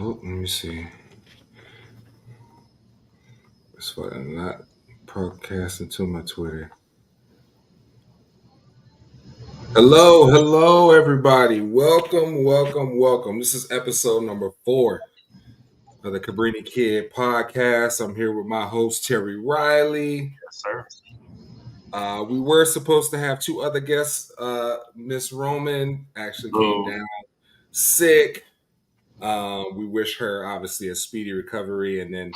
Oh, let me see. It's why I'm not broadcasting to my Twitter. Hello, everybody. Welcome. This is episode number 4 of the Cabrini Kid podcast. I'm here with my host, Terry Riley. Yes, sir. We were supposed to have 2 other guests. Miss Roman actually came down sick. We wish her obviously a speedy recovery, and then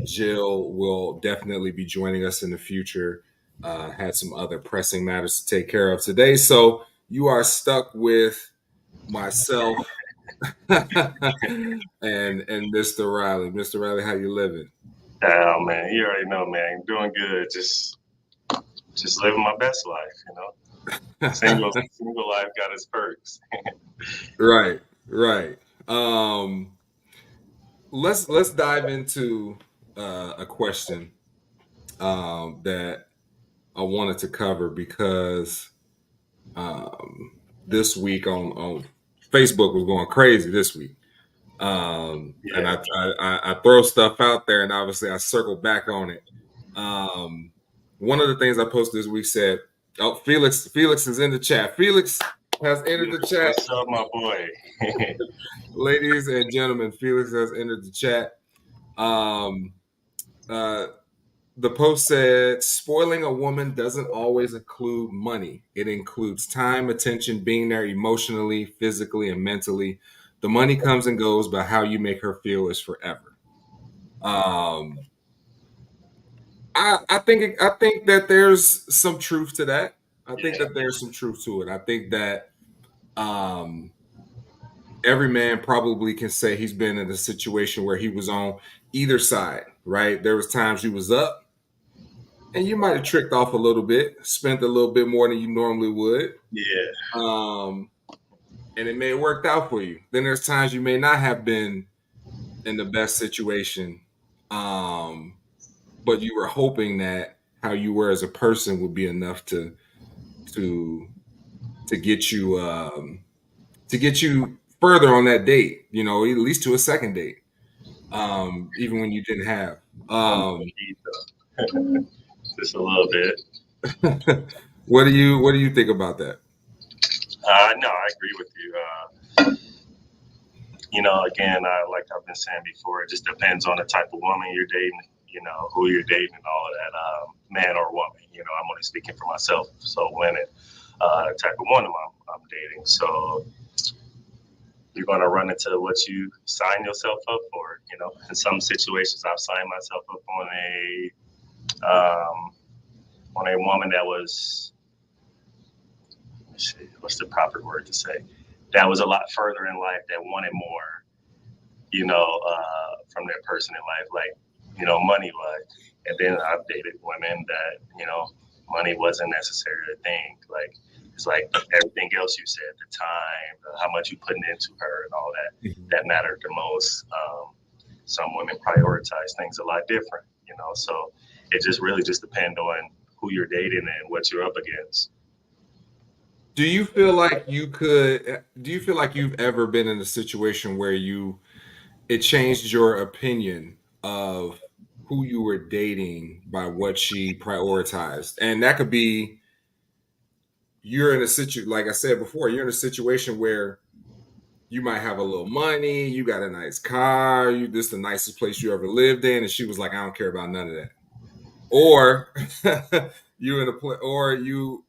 Jill will definitely be joining us in the future. Had some other pressing matters to take care of today, so you are stuck with myself and Mr. Riley. Mr. Riley, how you living? Oh man, you already know, man. Doing good. Just living my best life. Single life got its perks. Right. Let's dive into a question that I wanted to cover because this week on Facebook was going crazy this week. And Yeah. I throw stuff out there, and obviously I circle back on it. One of the things I posted this week said, "Oh, Felix is in the chat. Felix has entered the chat, What's up, my boy? ladies and gentlemen. Felix has entered the chat. Um, uh, the post said, "Spoiling a woman doesn't always include money. It includes time, attention, being there emotionally, physically, and mentally. The money comes and goes, but how you make her feel is forever." Um, I think that there's some truth to that. I think that there's some truth to it. I think that um, every man probably can say he's been in a situation where he was on either side. Right? There was times you was up, and you might have tricked off a little bit, spent a little bit more than you normally would. Yeah. And it may have worked out for you. Then there's times you may not have been in the best situation, but you were hoping that how you were as a person would be enough to to get you to get you further on that date. You know, at least to a second date, even when you didn't have. Just a little bit. What do you think about that? No, I agree with you. Again, like I've been saying before, it just depends on the type of woman you're dating. Who you're dating and all of that, man or woman. I'm only speaking for myself. So women, type of woman I'm dating. So you're going to run into what you sign yourself up for. In some situations, I've signed myself up on a woman that was, what's the proper word to say? That was a lot further in life, that wanted more, from their person in life, like, money wise. And then I've dated women that, money wasn't necessarily a thing. Like, it's like everything else you said, the time, how much you putting into her and all that mattered the most. Some women prioritize things a lot different, so it just really just depends on who you're dating and what you're up against. Do you feel like you've ever been in a situation where it changed your opinion of who you were dating by what she prioritized? And that could be you're in a situation, like I said before, you're in a situation where you might have a little money, you got a nice car, this is the nicest place you ever lived in, and she was like, I don't care about none of that. Or you in a place, or you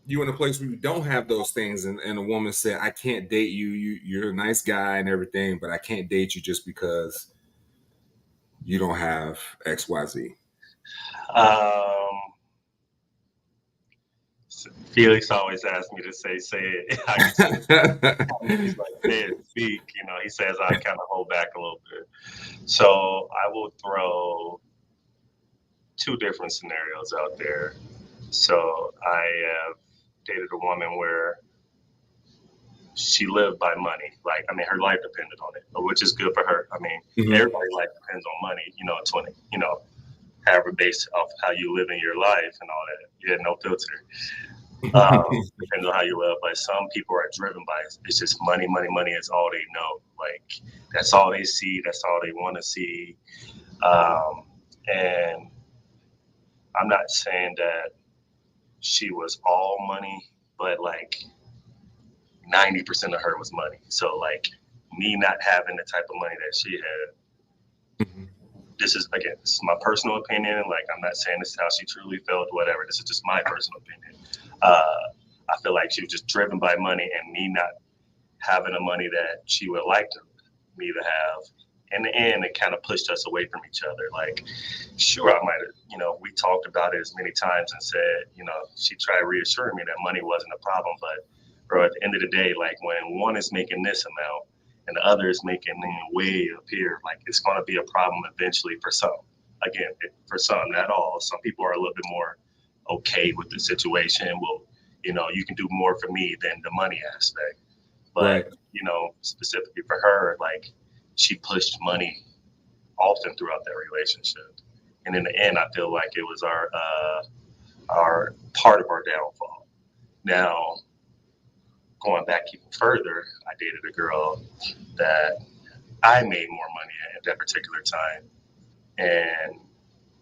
in a place where you don't have those things, and a woman said, I can't date you. You're a nice guy and everything, but I can't date you just because you don't have XYZ. Felix always asks me to say it. He's like, say it, speak. He says I kind of hold back a little bit. So I will throw 2 different scenarios out there. So I have dated a woman where she lived by money. Like, her life depended on it, which is good for her. Everybody's life depends on money, 20, however based off how you live in your life and all that. Yeah, no filter. Depends on how you live, but some people are driven by it's just money, money, money is all they know. Like that's all they see, that's all they want to see. Um, and I'm not saying that she was all money, but like 90% of her was money. So like me not having the type of money that she had, Mhm. this is again, this is my personal opinion. Like I'm not saying this is how she truly felt, whatever. This is just my personal opinion. I feel like she was just driven by money, and me not having the money that she would like to me to have. In the end, it kind of pushed us away from each other. Like, sure, I might have, we talked about it as many times and said, she tried reassuring me that money wasn't a problem. But, bro, at the end of the day, like when one is making this amount and the other is making way up here, like it's going to be a problem eventually for some. Again, for some, not all. Some people are a little bit more okay with the situation. Well, you can do more for me than the money aspect. Right. But, specifically for her, like she pushed money often throughout that relationship. And in the end, I feel like it was our part of our downfall. Now, going back even further, I dated a girl that I made more money at that particular time. And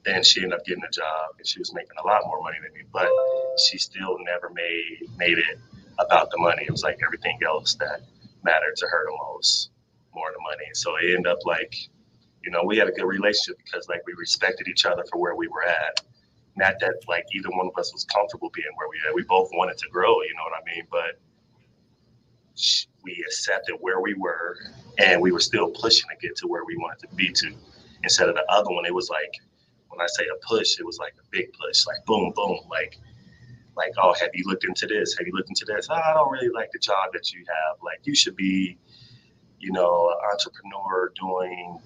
then she ended up getting a job and she was making a lot more money than me, but she still never made it about the money. It was like everything else that mattered to her the most, more than the money. So it ended up like, we had a good relationship because like we respected each other for where we were at. Not that like either one of us was comfortable being where we at. We both wanted to grow, you know what I mean? But we accepted where we were and we were still pushing to get to where we wanted to be to. Instead of the other one, it was like when I say a push, it was like a big push, like boom, boom, like, oh, have you looked into this? Have you looked into this? Oh, I don't really like the job that you have. Like, you should be, an entrepreneur doing,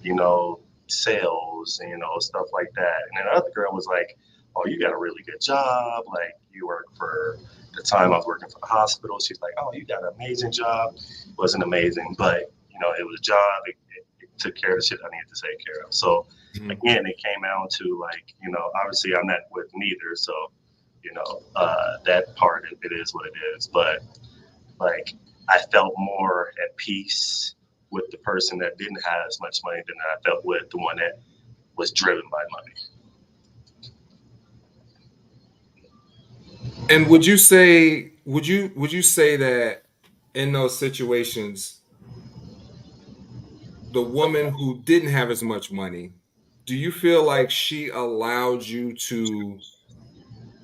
sales, stuff like that. And then the other girl was like, oh, you got a really good job. Like, you work for the time I was working for the hospital. She's like, oh, you got an amazing job. It wasn't amazing, but, it was a job. It took care of the shit I needed to take care of. So, Mhm. again, it came down to like, obviously I'm not with neither. So, that part of it is what it is. But like, I felt more at peace with the person that didn't have as much money than I felt with the one that was driven by money. And would you say that in those situations, the woman who didn't have as much money, do you feel like she allowed you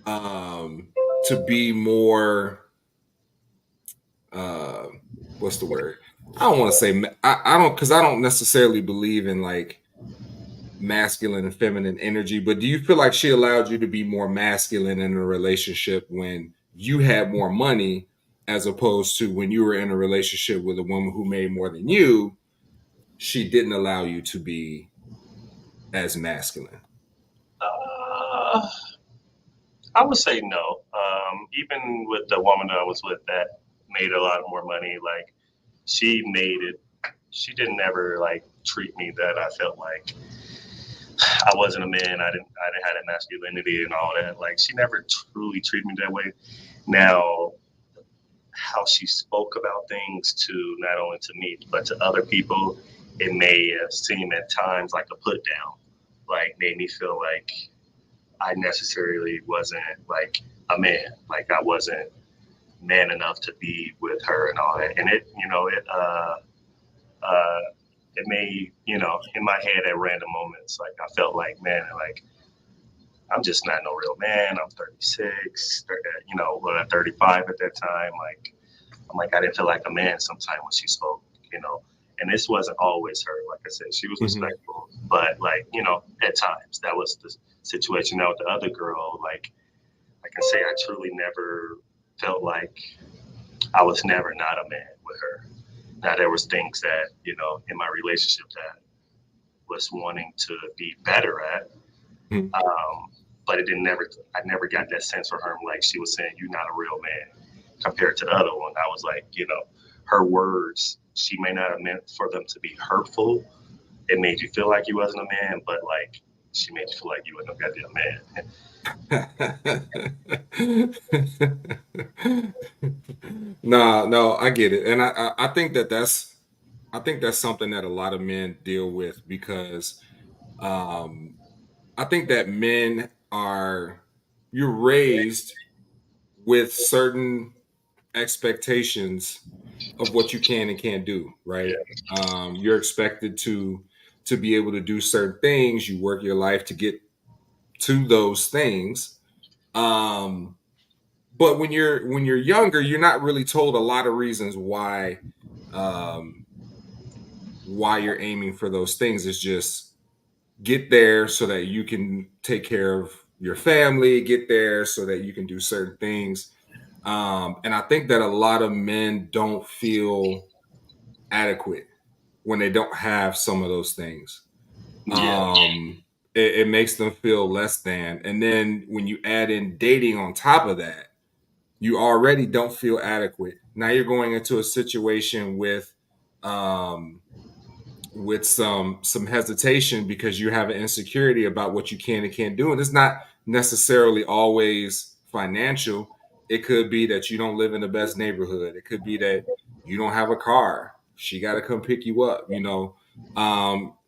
um to be more uh what's the word? I don't want to say I don't, because I don't necessarily believe in like masculine and feminine energy, but do you feel like she allowed you to be more masculine in a relationship when you had more money, as opposed to when you were in a relationship with a woman who made more than you, she didn't allow you to be as masculine? Uh, I would say no. Even with the woman that I was with that made a lot more money, like she made it. She didn't ever like treat me that I felt like I wasn't a man. I didn't have that masculinity and all that. Like she never truly treated me that way. Now, how she spoke about things to not only to me but to other people, it may seem at times like a put down. Like made me feel like I necessarily wasn't like a man. Like I wasn't man enough to be with her and all that. And uh, it may, in my head at random moments, like I felt like, man, like I'm just not no real man. I'm 36, 30, 35 at that time. Like, I'm like, I didn't feel like a man sometimes when she spoke, you know. And this wasn't always her. Like I said, she was Mhm. respectful, but like, at times that was the situation. Now with the other girl, like I can say, I truly never felt like I was never not a man with her. Now there was things that in my relationship that was wanting to be better at, Mhm. um, but it didn't never. I never got that sense from her. Like she was saying, "You're not a real man." Compared to the other one, I was like, her words. She may not have meant for them to be hurtful. It made you feel like you wasn't a man, but like She made you feel like you were no goddamn man. No, no, I get it, and I think that that's something that a lot of men deal with because um, I think that men are you're raised with certain expectations of what you can and can't do, right? Yeah, You're expected to be able to do certain things. You work your life to get to those things. Um, but when you're younger, you're not really told a lot of reasons um, why you're aiming for those things. It's just get there so that you can take care of your family. Get there so that you can do certain things. And I think that a lot of men don't feel adequate when they don't have some of those things. yeah, It makes them feel less than. And then when you add in dating on top of that, you already don't feel adequate. Now you're going into a situation um, with some hesitation because you have an insecurity about what you can and can't do, and it's not necessarily always financial. It could be that you don't live in the best neighborhood. It could be that you don't have a car. She got to come pick you up.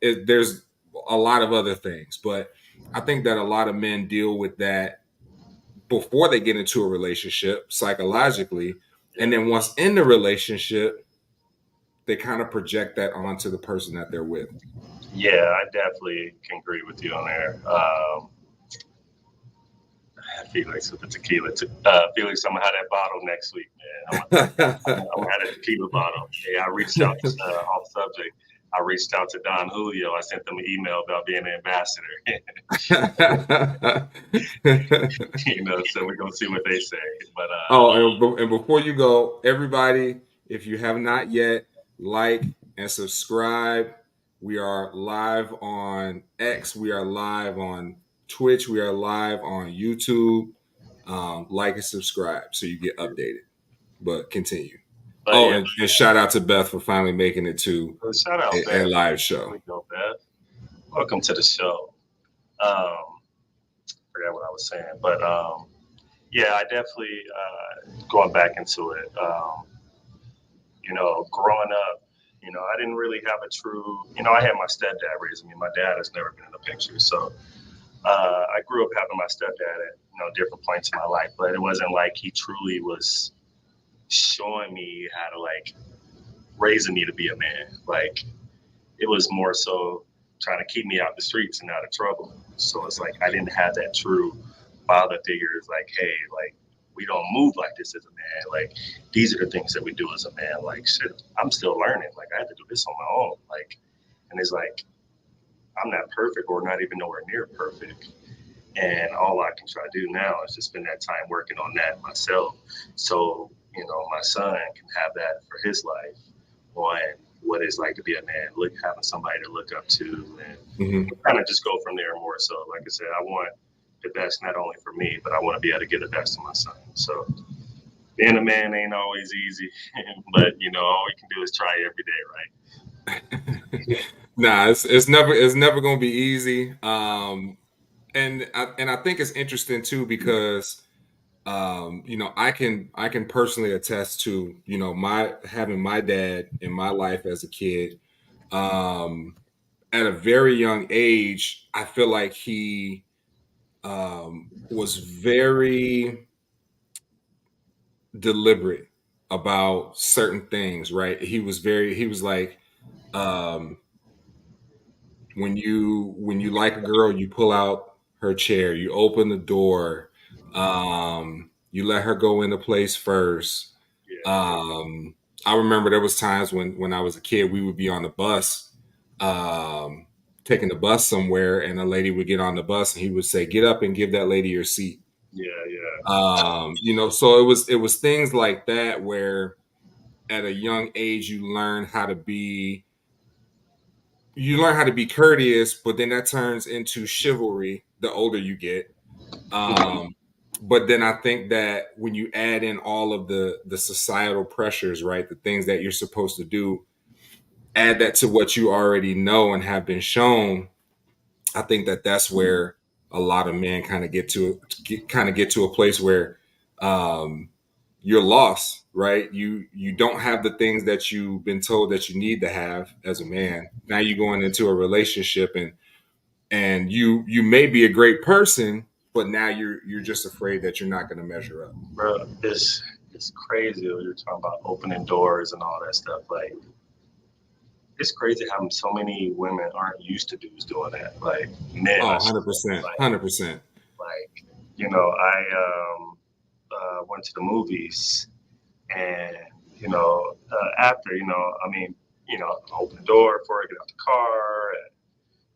There's a lot of other things, but I think that a lot of men deal with that before they get into a relationship psychologically, and yeah. then once in the relationship, they kind of project that onto the person that they're with. Yeah, I definitely can agree with you on there. Felix with the tequila. Felix, I'm gonna have that bottle next week, man. I'm gonna have that tequila bottle. Hey, I reached out off subject. I reached out to Don Julio. I sent them an email about being an ambassador. So we're gonna see what they say. But And before you go, everybody, if you have not yet, like and subscribe. We are live on X. We are live on Twitch. We are live on YouTube. Like and subscribe so you get updated. But continue. Oh, yeah, and shout out to Beth for finally making it to shout out a Beth. live There show. we go, Beth. Welcome to the show. Forgot what I was saying, but yeah, I definitely going back into it. Growing up, I didn't really have a true. I had my stepdad raising me. My dad has never been in the picture, so I grew up having my stepdad at different points in my life, but it wasn't like he truly was showing me how to like raising me to be a man. Like it was more so trying to keep me out the streets and out of trouble. So it's like I didn't have that true father figure. It's like, hey, like we don't move like this as a man. Like these are the things that we do as a man. Like shit, I'm still learning. Like I had to do this on my own. Like, and it's like I'm not perfect or not even nowhere near perfect. And all I can try to do now is just spend that time working on that myself. So, my son can have that for his life on what it's like to be a man, having somebody to look up to and Mhm. kind of just go from there more. So, like I said, I want the best not only for me, but I want to be able to give the best to my son. So, being a man ain't always easy, but all you can do is try every day, right? Nah, it's never gonna be easy. And I think it's interesting too because I can personally attest to my having my dad in my life as a kid. Um, at a very young age, I feel like he was very deliberate about certain things. Right? He was like um, when you like a girl, you pull out her chair, you open the door, you let her go into place first. Yeah, um I remember there was times when I was a kid, we would be on the bus, um taking the bus somewhere, and a lady would get on the bus and he would say, get up and give that lady your seat. yeah, yeah, So it was things like that where at a young age you learn how to be courteous, but then that turns into chivalry the older you get. Um, but then I think that when you add in all of the societal pressures, right, the things that you're supposed to do, add that to what you already know and have been shown, I think that that's where a lot of men kind of get to a place where um, you're lost, right? You don't have the things that you've been told that you need to have as a man. Now you're going into a relationship, and you may be a great person, but now you're just afraid that you're not going to measure up. Bro, it's crazy when you're talking about opening doors and all that stuff. Like, it's crazy how so many women aren't used to dudes doing that. Like men, Oh, I should 100%, like 100%. like I went to the movies and after I opened the door before I get out the car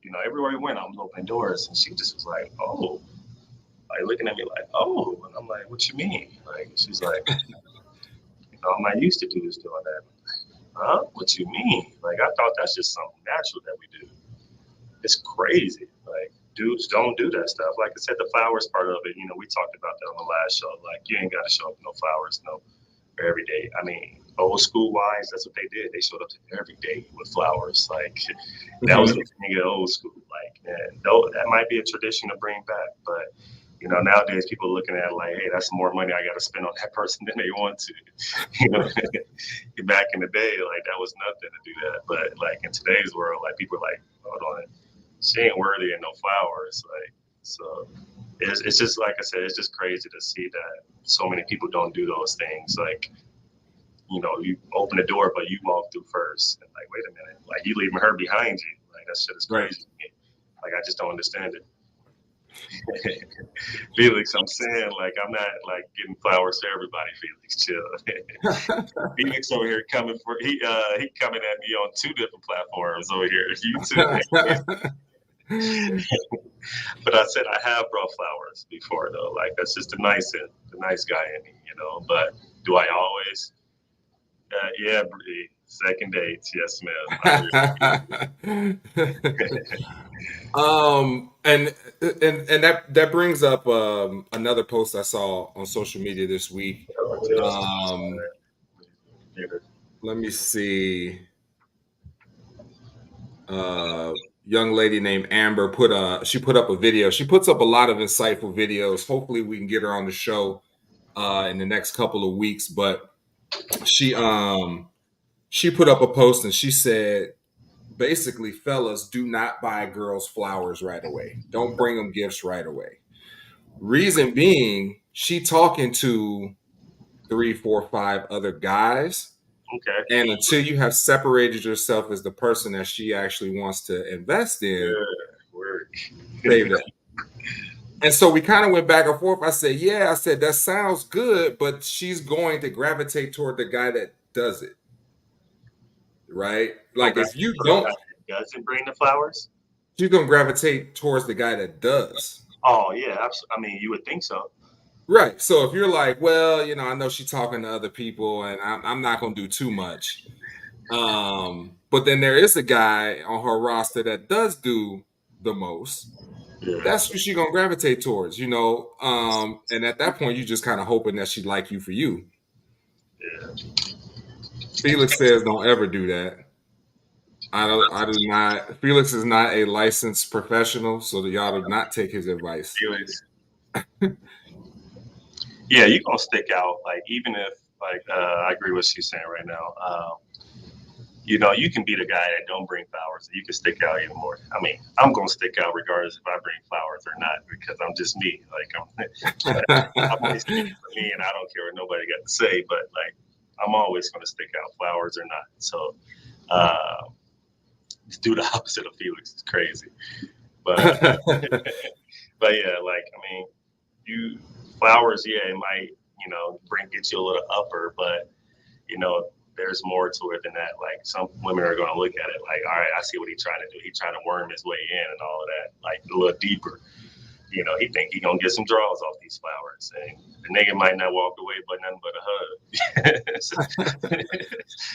and everywhere we went I was opening doors and she just was like, oh, like looking at me like, oh, and I'm like, what you mean? Like she's like, I'm not used to dudes doing that. Huh? What you mean? Like I thought that's just something natural that we do. It's crazy. Like dudes don't do that stuff. Like I said, the flowers part of it, we talked about that on the last show. Like you ain't gotta show up with no flowers, no every day. I mean, old school wise, that's what they did. They showed up to every day with flowers. Like that was the Hmm. thing of old school. Like, and though that might be a tradition to bring back, but nowadays people are looking at it like, hey, that's more money I got to spend on that person than they want to. you know, back in the day, like that was nothing to do that. But like in today's world, like people are like, hold on, she ain't worthy of no flowers. Like so, it's just like I said, it's just crazy to see that so many people don't do those things. Like you open the door, but you walk through first. And like, wait a minute, like you leaving her behind you. Like that shit is Right. crazy to me. Like I just don't understand it. Felix, I'm saying like I'm not like getting flowers to everybody. Felix, chill. Felix over here he coming at me on two different platforms over here. You too. But I said I have brought flowers before though. Like that's just the nice guy in me, But do I always? Yeah, Bree. Second dates, yes, ma'am. I agree. And that brings up another post I saw on social media this week. Um, Let me see. Uh, Young lady named Amber she put up a video. She puts up a lot of insightful videos. Hopefully, we can get her on the show in the next couple of weeks. But she um she put up a post and she said, basically, fellas, do not buy girls flowers right away. Don't bring them gifts right away. Reason being, she talking to three, four, five other guys. Okay. And until you have separated yourself as the person that she actually wants to invest in, Good word. save that. And so we kind of went back and forth. I said, yeah, I said, that sounds good, but she's going to gravitate toward the guy that does it, right? Like Okay. if you So the don't, guy that doesn't bring the flowers? she's going to gravitate towards the guy that does. Oh yeah, I mean, you would think so. Right. So if you're like, well, I know she's talking to other people and I'm not going to do too much. But then there is a guy on her roster that does do the most. Yeah. That's what she's gonna gravitate towards. And at that point, you just kind of hoping that she like you for you. Yeah. Felix says, "Don't ever do that." I do not. Felix is not a licensed professional, so that y'all do not take his advice. Felix. Yeah, you're gonna stick out. Like even if like I agree with what she's saying right now. You can be the guy that don't bring flowers. You can stick out even more. I mean, I'm gonna stick out regardless if I bring flowers or not because I'm just me. Like I'm only speaking for me, and I don't care what nobody got to say. But like, I'm always gonna stick out, flowers or not. So, uh, do the opposite of Felix is crazy. But but yeah, like I mean, you flowers, yeah, it might bring get you a little upper, but you know, there's more to it than that. Like some women are going to look at it like, all right, I see what he's trying to do. He's trying to worm his way in and all of that, like a little deeper. He think he gonna get some draws off these flowers, and the nigga might not walk away but nothing but a hug.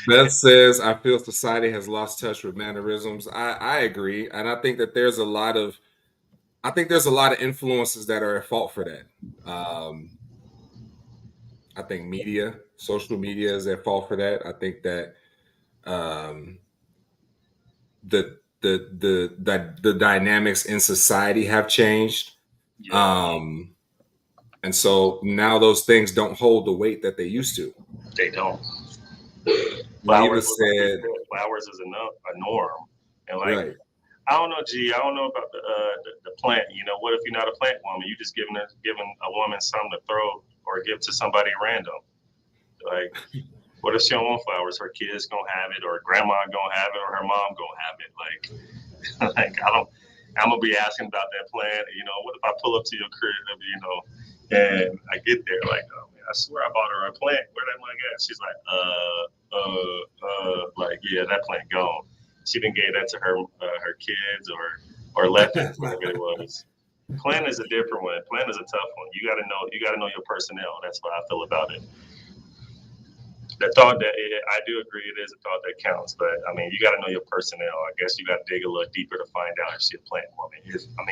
Beth says, "I feel society has lost touch with mannerisms." I agree, and I think there's a lot of influences that are at fault for that. Um, I think social media is at fault for that. I think that um, the the dynamics in society have changed. Yeah, Um, and so now those things don't hold the weight that they used to. they don't. Neva Flowers, like you said, said, flowers is a norm, and like right. I don't know, G. I don't know about the plant. You know, what if you're not a plant woman? You just giving a woman something to throw or give to somebody random. Like, what if she don't want flowers? Her kids gonna have it, or grandma gonna have it, or her mom gonna have it. Like, like I don't. I'm gonna be asking about that plant. You know, what if I pull up to your crib? You know, and I get there like, oh man, I swear I bought her a plant. Where that plant at? She's like, like yeah, that plant gone. She didn't gave that to her kids or left it, whatever it was. Plant is a different one. Plant is a tough one. You gotta know your personnel. That's what I feel about it. The thought that I do agree it is a thought that counts, but I mean you got to know your personnel. I guess you got to dig a little deeper to find out if she's a plant woman.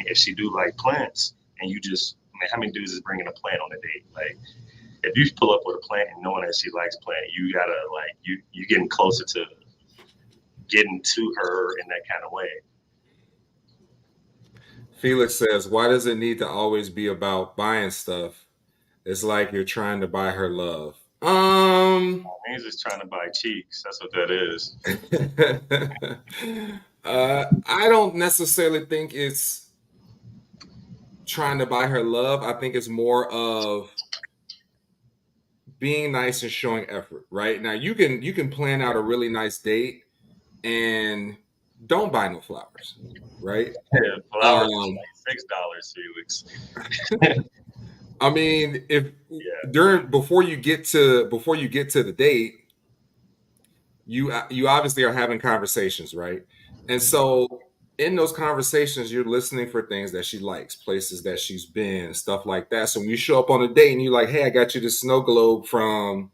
If she do like plants, and you just I mean how many dudes is bringing a plant on a date? Like if you pull up with a plant and knowing that she likes plant, you gotta like you getting closer to getting to her in that kind of way. Felix says, why does it need to always be about buying stuff? It's like you're trying to buy her love. He's just trying to buy cheeks. That's what that is. I don't necessarily think it's trying to buy her love. I think it's more of being nice and showing effort, right? Now you can plan out a really nice date and don't buy no flowers, right? Yeah, flowers is Um, like $6, Felix. I mean, if Yeah, during before you get to the date, you obviously are having conversations, right? And so in those conversations, you're listening for things that she likes, places that she's been, stuff like that. So when you show up on a date and you're like, "Hey, I got you this snow globe from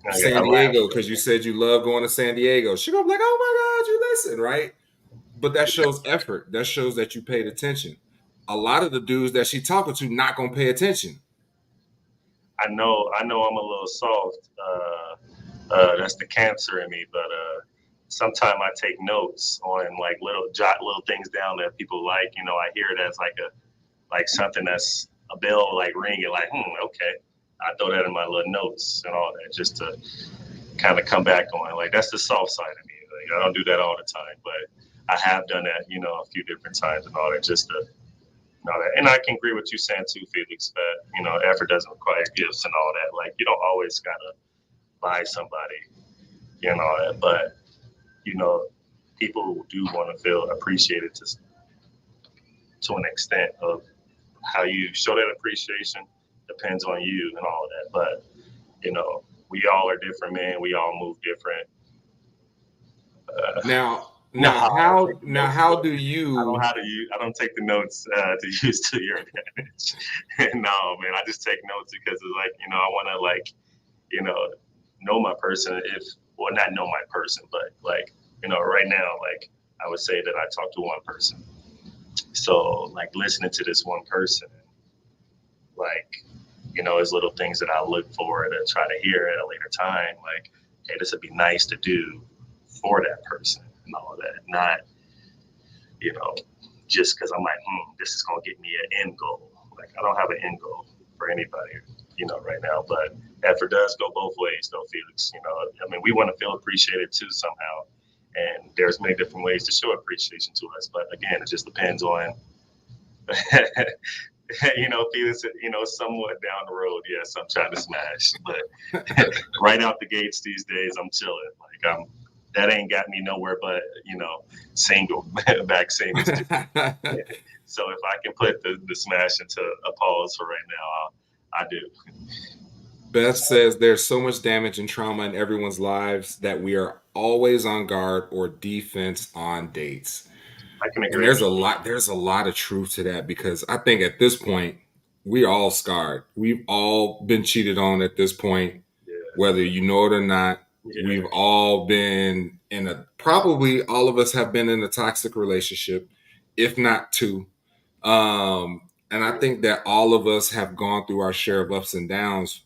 I San laugh. Diego because you said you love going to San Diego." She gonna be like, "Oh my God, you listen, right?" But that shows effort. That shows that you paid attention. A lot of the dudes that she talking to not gonna pay attention. I know I'm a little soft. That's the cancer in me, but sometimes I take notes on like jot little things down that people like. You know, I hear it as like something that's a bell like ringing, like okay. I throw that in my little notes and all that just to kind of come back on. Like that's the soft side of me. Like I don't do that all the time, but I have done that, you know, a few different times and all that just to all that. And I can agree with you saying too, Felix, that you know effort doesn't require gifts and all that. Like you don't always gotta buy somebody, you know, but you know people do want to feel appreciated to an extent of how you show that appreciation depends on you and all of that. But you know, we all are different, man. We all move different. No, I don't take the Now notes. how do I don't know you how to use. I don't take the notes to use to your advantage. No, man, I just take notes because it's like you know I want to like you know my person. If well, not know my person, but like you know right now, like I would say that I talk to one person. So like listening to this one person, like you know, is little things that I look for to try to hear at a later time. Like, hey, this would be nice to do for that person and all of that. Not you know, just because I'm like, this is gonna get me an end goal. Like I don't have an end goal for anybody, you know, right now. But effort does go both ways, though, Felix. You know, I mean, we want to feel appreciated too somehow, and there's many different ways to show appreciation to us. But again, it just depends on. You know, Felix, you know, somewhat down the road, yes, I'm trying to smash, but right out the gates these days, I'm chilling. Like that ain't got me nowhere but you know single back single. So if I can put the smash into a pause for right now, I do. Beth says there's so much damage and trauma in everyone's lives that we are always on guard or defense on dates. I can And agree. there's a lot of truth to that because I think at this point we're all scarred. We've all been cheated on at this point, Yeah, whether you know it or not. yeah, We've all been in a probably all of us have been in a toxic relationship, if not two. And I think that all of us have gone through our share of ups and downs,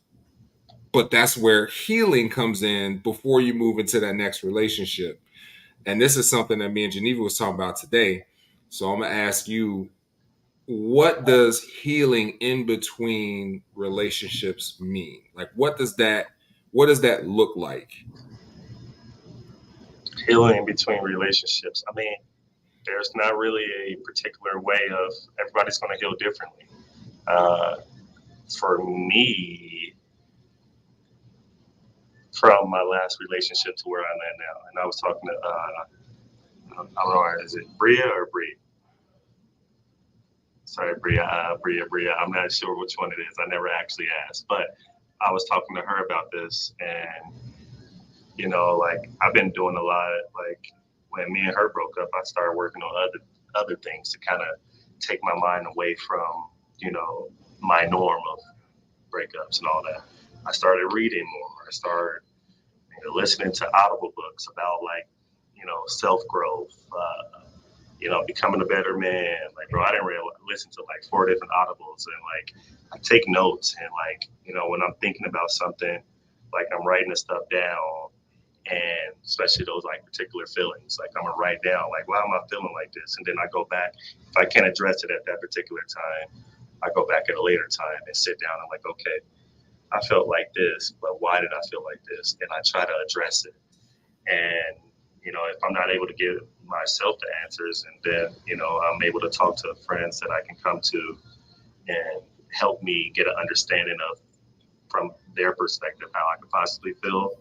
but that's where healing comes in before you move into that next relationship. And this is something that me and Geneva was talking about today. So I'm gonna ask you, what does healing in between relationships mean? Like, what does that look like? Healing between relationships. I mean, there's not really a particular way of everybody's going to heal differently. Uh, for me, from my last relationship to where I'm at now, and I was talking to, I don't know, is it Bria or Brie? Sorry, Bria. I'm not sure which one it is. I never actually asked, but I was talking to her about this, and like I've been doing a lot. Like when me and her broke up, I started working on other things to kind of take my mind away from my norm of breakups and all that. I started reading more. I started listening to audible books about like self growth. Becoming a better man. Like, bro, I didn't really listen to like 4 different audibles, and like I take notes, and like when I'm thinking about something, like I'm writing this stuff down, and especially those like particular feelings, like I'm gonna write down like why am I feeling like this, and then I go back. If I can't address it at that particular time, I go back at a later time and sit down and like, okay, I felt like this, but why did I feel like this? And I try to address it. And if I'm not able to give myself the answers, and then I'm able to talk to friends that I can come to and help me get an understanding of from their perspective how I could possibly feel.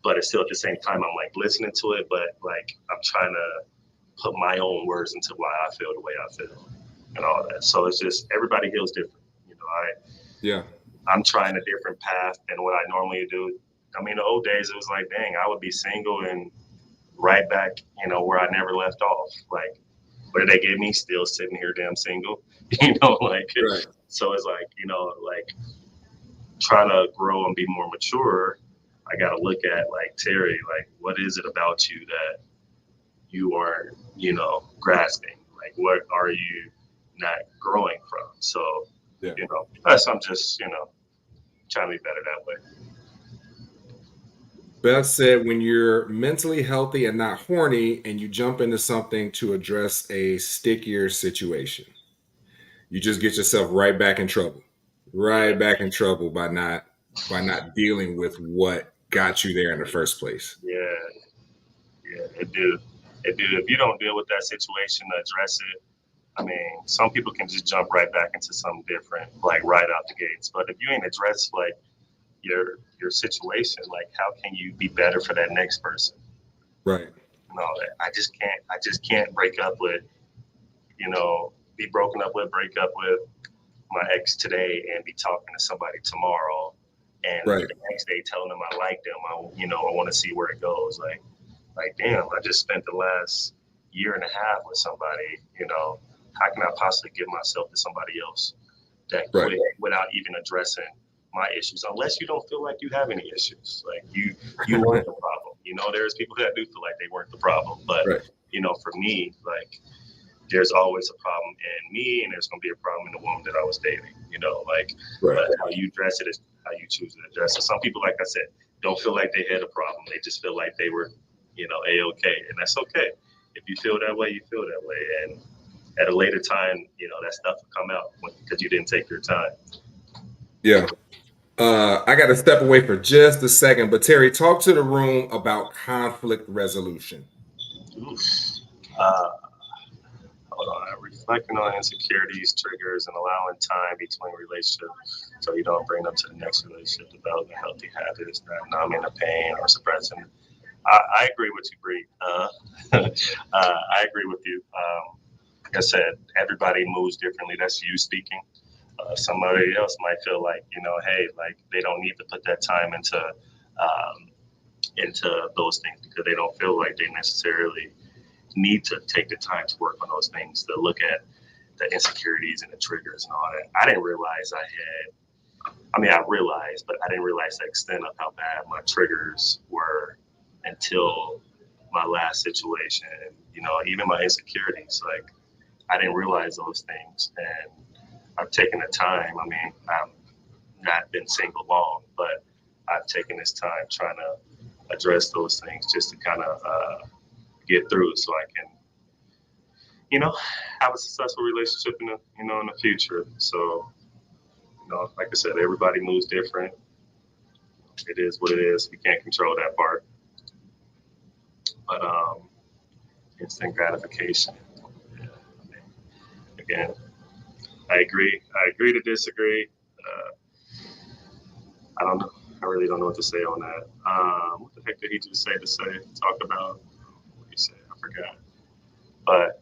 But it's still at the same time I'm like listening to it, but like I'm trying to put my own words into why I feel the way I feel and all that. So it's just everybody heals different. Yeah. I'm trying a different path than what I normally do. I mean, the old days it was like, dang, I would be single and right back, where I never left off. Like, what did they give me? Still sitting here, damn single. Like, Right. so it's like, like trying to grow and be more mature. I got to look at like Terry, like, what is it about you that you aren't, grasping? Like, what are you not growing from? So, Yeah. that's I'm just, trying to be better that way. Beth said, when you're mentally healthy and not horny, and you jump into something to address a stickier situation, you just get yourself right back in trouble. Right Yeah, back in trouble by not dealing with what got you there in the first place. yeah, yeah. It do, it do. If you don't deal with that situation, address it. I mean, some people can just jump right back into something different, like right out the gates. But if you ain't address like your situation, like how can you be better for that next person? Right. And all that. I just can't break up with, be broken up with, break up with my ex today and be talking to somebody tomorrow and Right. the next day telling them I like them. I want to see where it goes. Like damn, I just spent the last year and a half with somebody, how can I possibly give myself to somebody else that Right. quick without even addressing my issues, unless you don't feel like you have any issues, like you weren't the problem. There's people that do feel like they weren't the problem, but Right. for me, like there's always a problem in me, and there's going to be a problem in the woman that I was dating. Like, Right. but how you address it is how you choose to address it. Some people, like I said, don't feel like they had a problem. They just feel like they were, a-okay, and that's okay. If you feel that way, you feel that way, and at a later time, that stuff will come out because you didn't take your time. Yeah. I got to step away for just a second, but Terry, talk to the room about conflict resolution. Oof. Uh, Hold on. Reflecting on insecurities, triggers, and allowing time between relationships so you don't bring them to the next relationship. Developing healthy habits, not numbing the pain or suppressing. I agree with you, Bree. I agree with you. Like I said, everybody moves differently. That's you speaking. Somebody else might feel like, hey, like they don't need to put that time into those things because they don't feel like they necessarily need to take the time to work on those things, to look at the insecurities and the triggers and all that. I didn't realize I realized, but I didn't realize the extent of how bad my triggers were until my last situation. Even my insecurities, like I didn't realize those things. And I've taken the time. I mean, I've not been single long, but I've taken this time trying to address those things just to kind of get through, so I can, you know, have a successful relationship in the, in the future. So, like I said, everybody moves different. It is what it is. We can't control that part. But instant gratification. Yeah. Again, I agree. I agree to disagree. I don't know. I really don't know what to say on that. What the heck did he just say to say? Talk about what he said? I forgot. But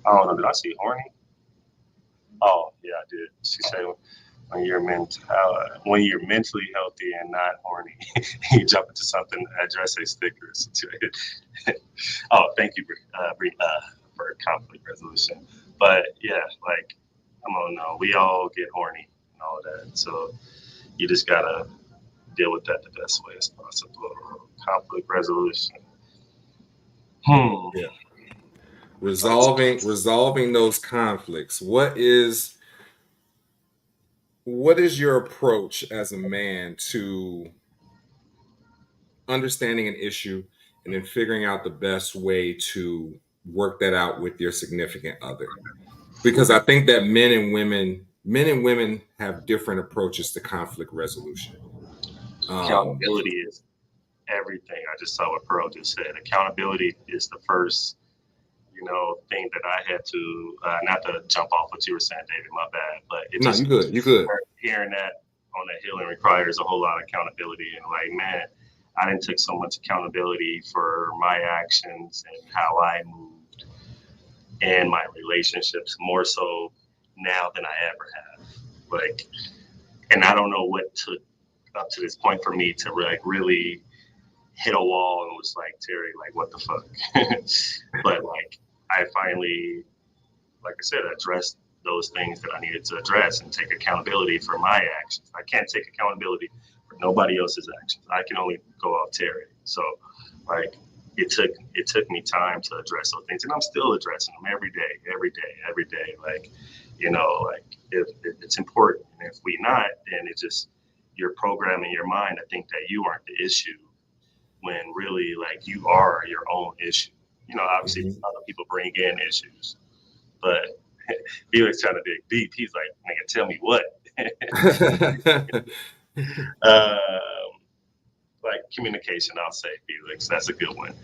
I don't know. Did I see horny? Oh yeah, I did. She said when you're mentally healthy and not horny, you jump into something. Address a sticker. Oh, thank you for conflict resolution. But yeah, like come on now, we all get horny and all that. So you just gotta deal with that the best way as possible. Conflict resolution. Hmm. Yeah. Resolving those conflicts. What is your approach as a man to understanding an issue and then figuring out the best way to work that out with your significant other? Because I think that men and women have different approaches to conflict resolution. Um, Accountability is everything. I just saw what Pearl just said. Accountability is the first, thing that I had to, not to jump off what you were saying, David, my bad, but it no, just, you good. You good. hearing that on the healing requires a whole lot of accountability. And like, man, I didn't take so much accountability for my actions and how I moved and my relationships more so now than I ever have. Like, and I don't know what took up to this point for me to like really hit a wall and was like, Terry, like, what the fuck? But like, I finally, like I said, addressed those things that I needed to address and take accountability for my actions. I can't take accountability for nobody else's actions. I can only go off Terry. So, like, it took me time to address those things, and I'm still addressing them every day, every day, every day. Like, like if it's important, and if we not, then it's just you're programming your mind to think that you aren't the issue when really like you are your own issue. Obviously Mhm. other people bring in issues, but he was trying to dig deep. He's like, nigga, tell me what. um, like communication, I'll say, Felix, that's a good one.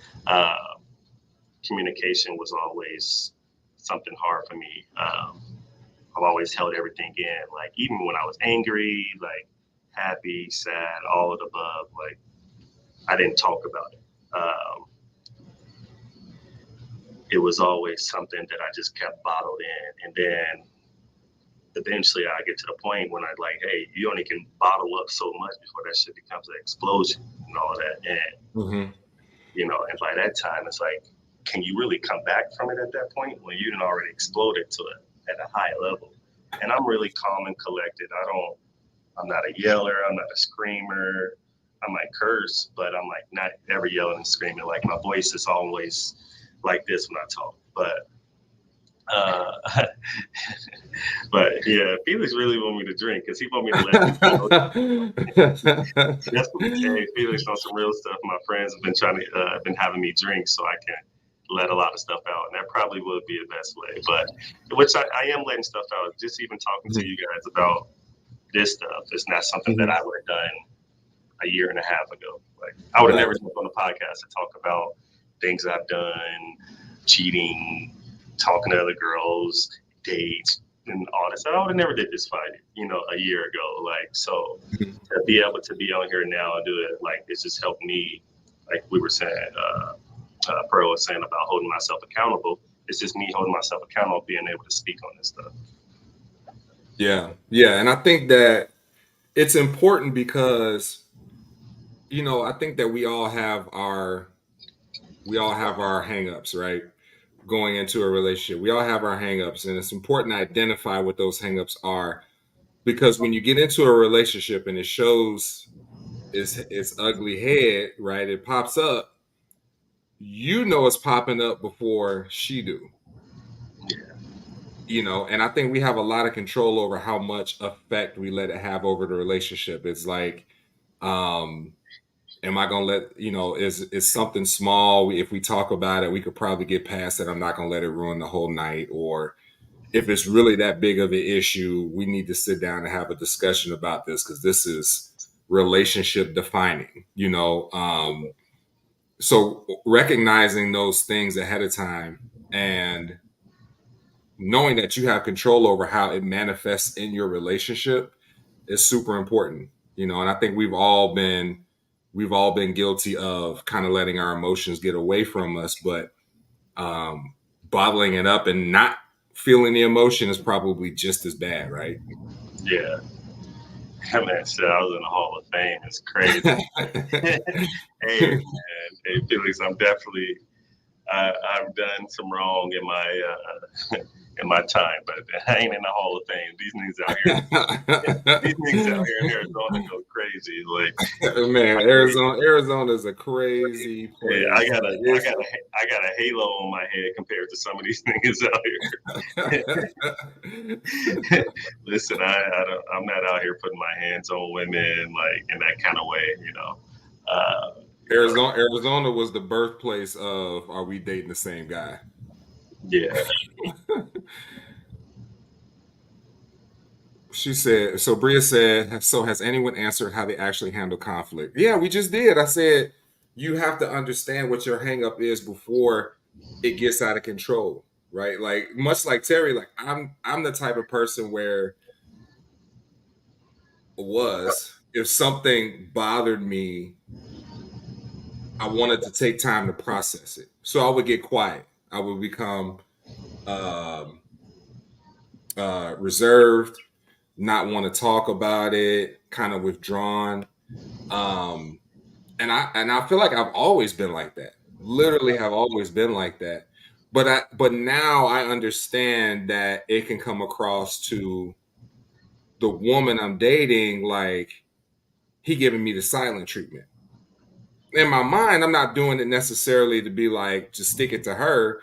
Communication was always something hard for me. I've always held everything in, like even when I was angry, like happy, sad, all of the above, like I didn't talk about it. It was always something that I just kept bottled in. And then eventually I get to the point when I like, hey, you only can bottle up so much before that shit becomes an explosion and all that. And, Mhm. and by that time, it's like, can you really come back from it at that point when you didn't already exploded to it at a high level? And I'm really calm and collected. I'm not a yeller. I'm not a screamer. I might curse, but I'm like not ever yelling and screaming. Like my voice is always like this when I talk. Uh, but yeah, Felix really want me to drink because he want me to let people know. That's what, hey, Felix on some real stuff. My friends have been been having me drink so I can let a lot of stuff out, and that probably would be the best way. But which I am letting stuff out. Just even talking to Mhm. you guys about this stuff is not something that Mhm. I would have done a year and a half ago. Like I would have Right. never jumped on a podcast to talk about things I've done, cheating, talking to other girls, dates, and all this. I would have never did this fight, a year ago. Like so, Mhm. to be able to be on here now and do it, like it's just helped me. Like we were saying, Pearl was saying about holding myself accountable. It's just me holding myself accountable, being able to speak on this stuff. Yeah. Yeah. And I think that it's important because, I think that we all have our hangups, right? Going into a relationship. We all have our hangups, and it's important to identify what those hangups are because when you get into a relationship and it shows its ugly head, right? It pops up, it's popping up before she do. And I think we have a lot of control over how much effect we let it have over the relationship. It's like, um Am I gonna let is something small? If we talk about it, we could probably get past it. I'm not gonna let it ruin the whole night. Or if it's really that big of an issue, we need to sit down and have a discussion about this because this is relationship defining. So recognizing those things ahead of time and knowing that you have control over how it manifests in your relationship is super important. And I think we've all been guilty of kind of letting our emotions get away from us, but um bottling it up and not feeling the emotion is probably just as bad, right? Yeah. That man said I was in the Hall of Fame. It's crazy. Hey man, hey Felix, I'm definitely I've done some wrong in my in my time, but I ain't in the Hall of Fame. These niggas out here, these niggas out here in Arizona go crazy. Like Man, I Arizona is a crazy yeah, I place. got a, Like I got a, I got a halo on my head compared to some of these niggas out here. Listen, I'm not out here putting my hands on women like in that kind of way. Uh, you know, Arizona was the birthplace of "Are we dating the same guy?" yeah. She said. So Bria said. So has anyone answered how they actually handle conflict? Yeah, we just did. I said you have to understand what your hang up is before it gets out of control, right? Like much like Terry, like I'm the type of person where if something bothered me, I wanted to take time to process it. So I would get quiet. I would become um, reserved, not want to talk about it, kind of withdrawn. Um, and I feel like I've always been like that. Literally, have always been like that. But now I understand that it can come across to the woman I'm dating like he giving me the silent treatment. In my mind, I'm not doing it necessarily to be like just stick it to her,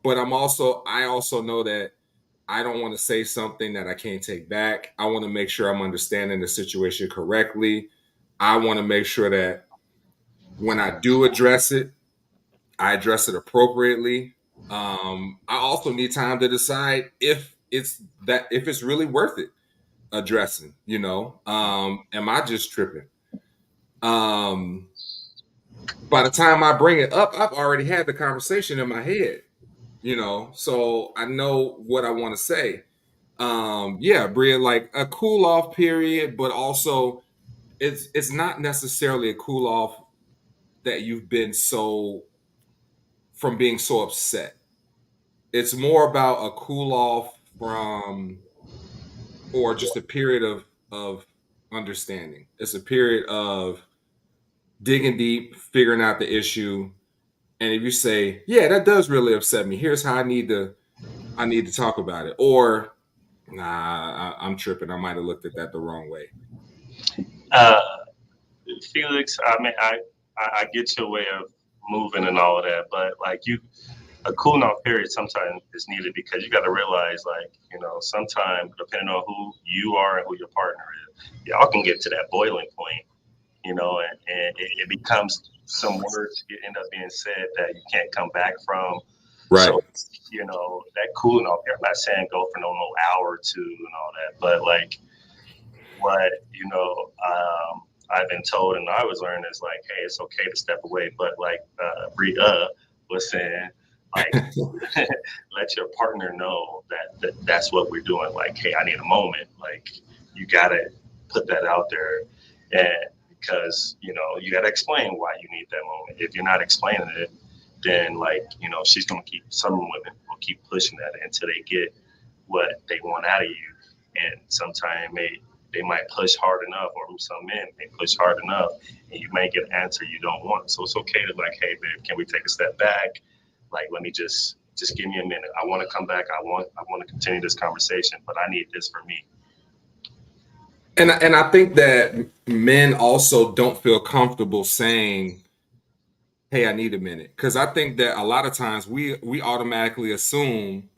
but I also know that I don't want to say something that I can't take back. I want to make sure I'm understanding the situation correctly. I want to make sure that when I do address it, I address it appropriately. I also need time to decide if it's really worth it addressing. Am I just tripping? Um, by the time I bring it up, I've already had the conversation in my head, so I know what I want to say. Yeah, Bria, like a cool off period, but also it's not necessarily a cool off that you've been so from being so upset. It's more about a cool off from or just a period of understanding. It's a period of digging deep, figuring out the issue. And if you say, "Yeah, that does really upset me. Here's how I need to talk about it," or "Nah, I'm tripping. I might have looked at that the wrong way." Uh, Felix, I mean, I get your way of moving and all of that, but like a cooling off period sometimes is needed because you got to realize, like, sometimes depending on who you are and who your partner is, y'all can get to that boiling point, and it becomes some words end up being said that you can't come back from. Right. So, that cooling off period, I'm not saying go for no hour or two and all that, but like what I've been told and I was learning is like, hey, it's okay to step away, but like Bria was saying, like let your partner know that's what we're doing. Like, hey, I need a moment. Like, you gotta put that out there, and because you gotta explain why you need that moment. If you're not explaining it, then like she's gonna keep some women will keep pushing that until they get what they want out of you, and sometimes they might push hard enough, or some men may push hard enough, and you may get an answer you don't want. So it's okay to like, hey, babe, can we take a step back? Like, let me just give me a minute. I want to come back. I want to continue this conversation, but I need this for me. And I think that men also don't feel comfortable saying, "Hey, I need a minute," because I think that a lot of times we automatically assume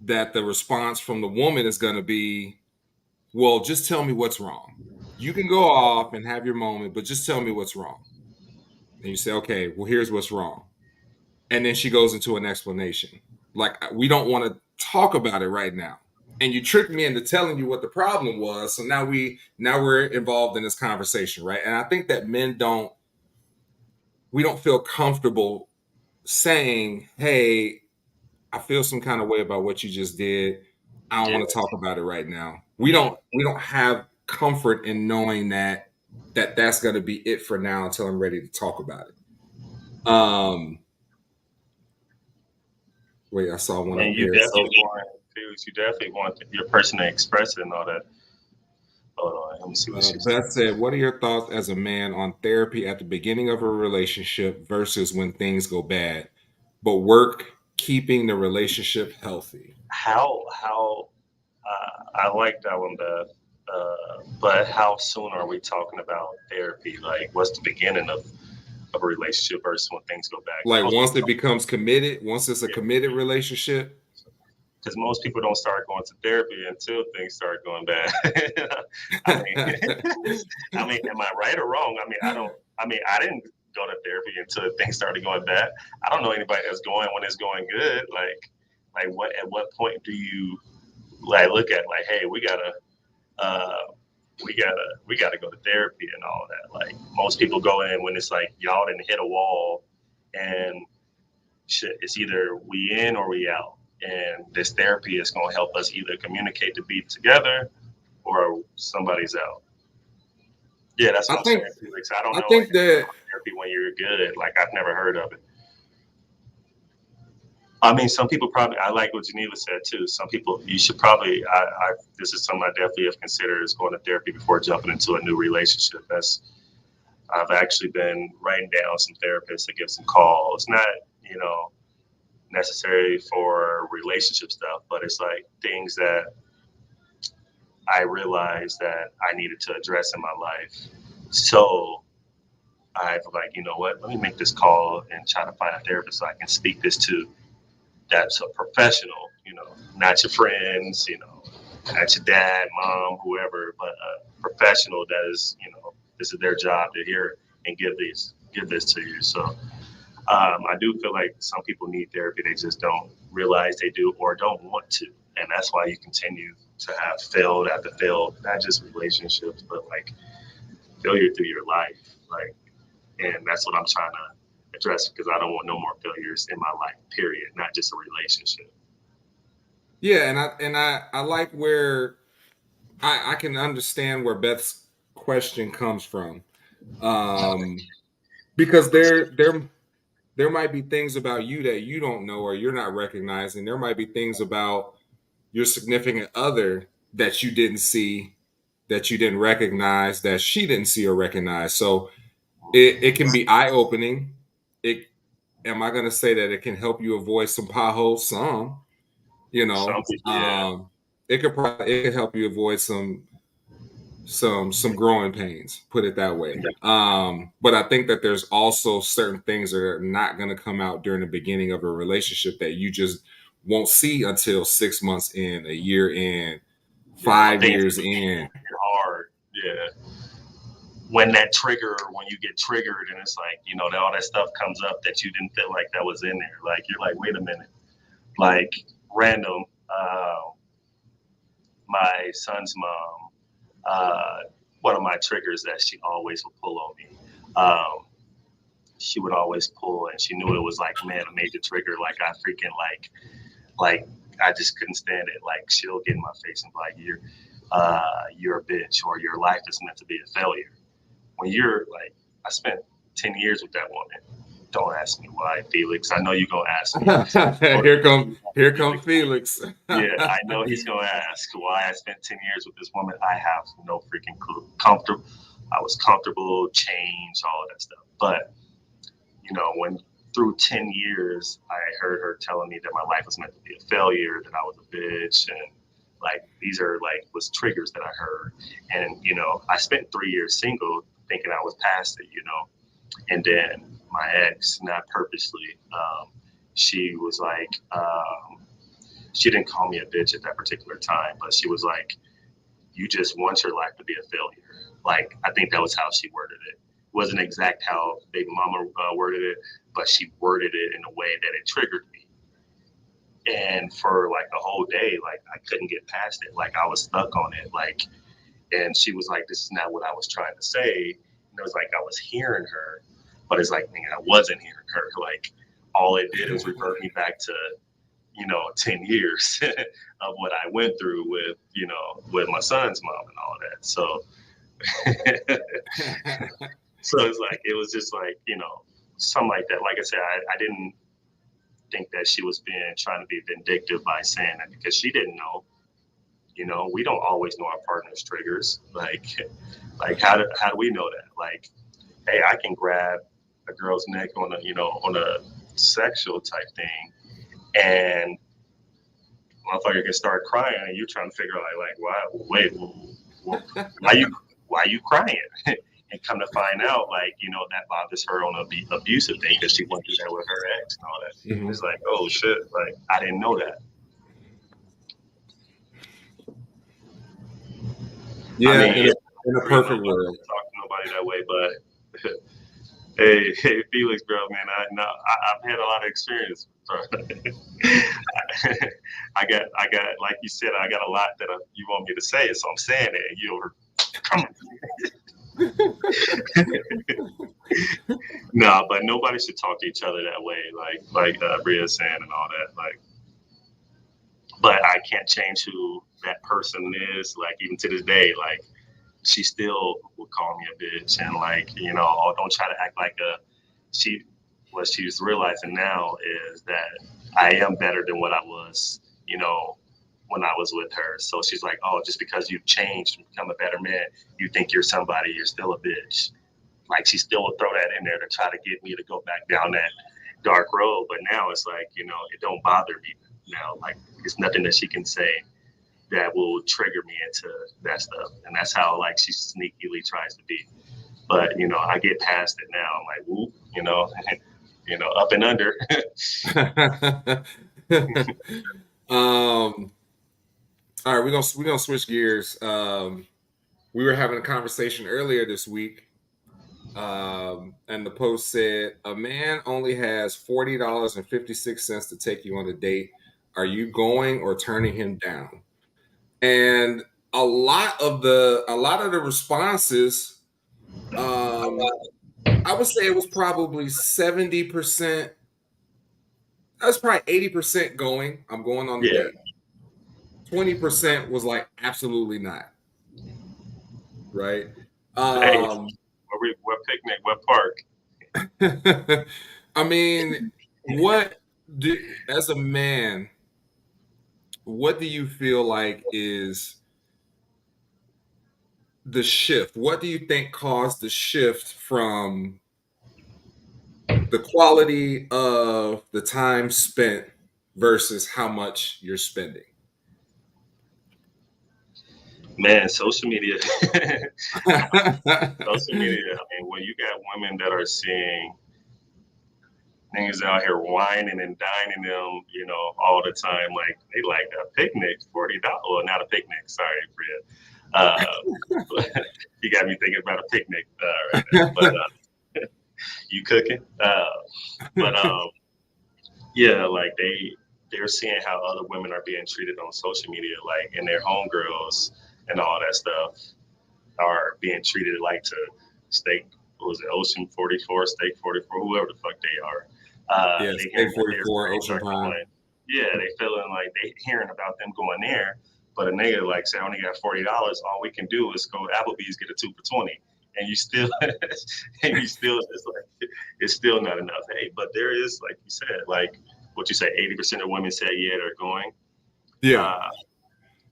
that the response from the woman is going to be, "Well, just tell me what's wrong. You can go off and have your moment, but just tell me what's wrong." and you say, okay, well, here's what's wrong. And then she goes into an explanation. Like, we don't want to talk about it right now. And you tricked me into telling you what the problem was. So now we're involved in this conversation, right? And I think that we don't feel comfortable saying, hey, I feel some kind of way about what you just did. I don't Yeah. want to talk about it right now. We don't have comfort in knowing that's going to be it for now until I'm ready to talk about it. Wait, I saw one And up here. So you definitely want your person to express it and all that. Hold on, let me see what she said. Beth said, what are your thoughts as a man on therapy at the beginning of a relationship versus when things go bad, but work keeping the relationship healthy? How I like that one, Beth. But how soon are we talking about therapy? Like, what's the beginning of a relationship versus when things go bad? Like once it becomes committed, once it's a committed relationship. Because most people don't start going to therapy until things start going bad. I mean, I mean, am I right or wrong? I mean, I don't. I mean, I didn't go to therapy until things started going bad. I don't know anybody that's going when it's going good. Like what? At what point do you like look at like, hey, uh, we gotta go to therapy and all that. Like most people go in when it's like y'all didn't hit a wall, and shit, it's either we in or we out. And this therapy is going to help us either communicate to be together or somebody's out. Yeah, that's I what I'm saying. think Felix. I don't I know like think that therapy when you're good. Like I've never heard of it. I mean, some people probably. I like what Geneva said too. Some people you should probably. This is something I definitely have considered is going to therapy before jumping into a new relationship. That's I've actually been writing down some therapists to give some calls. Not you know necessarily for relationship stuff, but it's like things that I realized that I needed to address in my life. So I've like, you know what, let me make this call and try to find a therapist so I can speak this to that's a professional, not your friends, not your dad, mom, whoever, but a professional that is, this is their job to hear and give this to you. So I do feel like some people need therapy. They just don't realize they do or don't want to. And that's why you continue to have failed after failed, not just relationships, but like failure through your life. Like, and that's what I'm trying to address because I don't want no more failures in my life, period, not just a relationship. yeah, and I like where I can understand where Beth's question comes from. Um because there might be things about you that you don't know or you're not recognizing. There might be things about your significant other that you didn't see, that you didn't recognize, that she didn't see or recognize. So it can be eye opening. It am I going to say that it can help you avoid some potholes? Some, you Some know, people, yeah, it could help you avoid some growing pains, put it that way. But I think that there's also certain things that are not going to come out during the beginning of a relationship that you just won't see until 6 months in, a year in, when five things years in. get hard, yeah. When you get triggered and it's like, all that stuff comes up that you didn't feel like that was in there. Like, you're like, wait a minute. Like, random, my son's mom, uh, one of my triggers that she always would pull on me. Um, she would always pull and she knew it was like, man, a major trigger. Like, I freaking like, I just couldn't stand it. Like, she'll get in my face and be like, you're a bitch or your life is meant to be a failure. When you're like, I spent 10 years with that woman. Don't ask me why, Felix. I know you're gonna ask me. Here come Felix. Yeah, I know he's gonna ask why I spent 10 years with this woman. I have no freaking clue. Comfortable. I was comfortable, changed, all of that stuff. But when through 10 years, I heard her telling me that my life was meant to be a failure, that I was a bitch, and like these are like was triggers that I heard. And I spent 3 years single, thinking I was past it. And then my ex, not purposely, she was like, she didn't call me a bitch at that particular time, but she was like, you just want your life to be a failure. Like, I think that was how she worded it, wasn't exact how baby mama worded it, but she worded it in a way that it triggered me. And for like a whole day, like I couldn't get past it. Like I was stuck on it. Like, and she was like, "This is not what I was trying to say." And it was like I was hearing her, but it's like, man, I wasn't hearing her. Like all it did was revert me back to 10 years of what I went through with with my son's mom and all that. So so it's like it was just like something like that. Like I said, I didn't think that she was being trying to be vindictive by saying that because she didn't know. We don't always know our partner's triggers. Like how do we know that? Like, hey, I can grab a girl's neck on a sexual type thing, and motherfucker can start crying, and you're trying to figure out like why? Wait, why you crying? And come to find out, like that bothers her on a abusive thing because she went through that with her ex and all that. Mhm. It's like, oh shit, like I didn't know that. Yeah, I mean, in a perfect world. talk to nobody that way, but hey, Felix, bro, man, I've had a lot of experience. I got, like you said, I got a lot that you want me to say, so I'm saying it, and you're coming. No, but nobody should talk to each other that way, like Bria's saying and all that. Like, but I can't change who that person is. Like even to this day, like she still would call me a bitch and like oh, don't try to act like a she. What she's realizing now is that I am better than what I was, when I was with her. So she's like, oh, just because you've changed and become a better man, you think you're somebody, you're still a bitch. Like she still would throw that in there to try to get me to go back down that dark road. But now it's like, it don't bother me now. Like it's nothing that she can say that will trigger me into that stuff. And that's how like she sneakily tries to be. But I get past it now. I'm like, whoop, up and under. All right, we're gonna switch gears. We were having a conversation earlier this week, and the post said a man only has $40.56 to take you on a date. Are you going or turning him down? And a lot of the responses, I would say it was probably 70%. That's probably 80% going. I'm going on the Yeah. date. 20% was like absolutely not. Right. Hey, what picnic, what park? I mean, what as a man, what do you feel like is the shift? What do you think caused the shift from the quality of the time spent versus how much you're spending? Man, social media. Social media. I mean, when you got women that are seeing niggas out here whining and dining them, all the time, like they like a picnic, $40. Well, not a picnic. Sorry, Bria. You got me thinking about a picnic right now. But you cooking? But yeah, like they're seeing how other women are being treated on social media, like and their homegirls and all that stuff are being treated like to steak. What was it, Ocean 44, Steak 44, whoever the fuck they are. Yes, They hearing that their A44, friends Ocean are Prime. going. Yeah, they feeling like they hearing about them going there, but a nigga like say I only got $40. All we can do is go to Applebee's, get a 2 for 20, and you still it's like it's still not enough. Hey, but there is like you said, like what you say, 80% of women said yeah they're going. Yeah. Uh,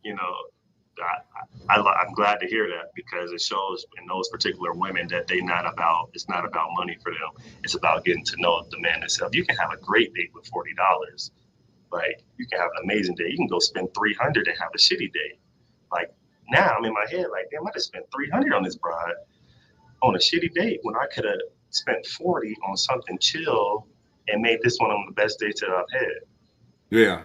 you know, I'm glad to hear that because it shows in those particular women that it's not about money for them. It's about getting to know the man itself. You can have a great date with $40. Like you can have an amazing day. You can go spend 300 and have a shitty day. Like now I'm in my head like, damn, I just spent 300 on this bride on a shitty date when I could have spent 40 on something chill and made this one of the best dates that I've had. Yeah.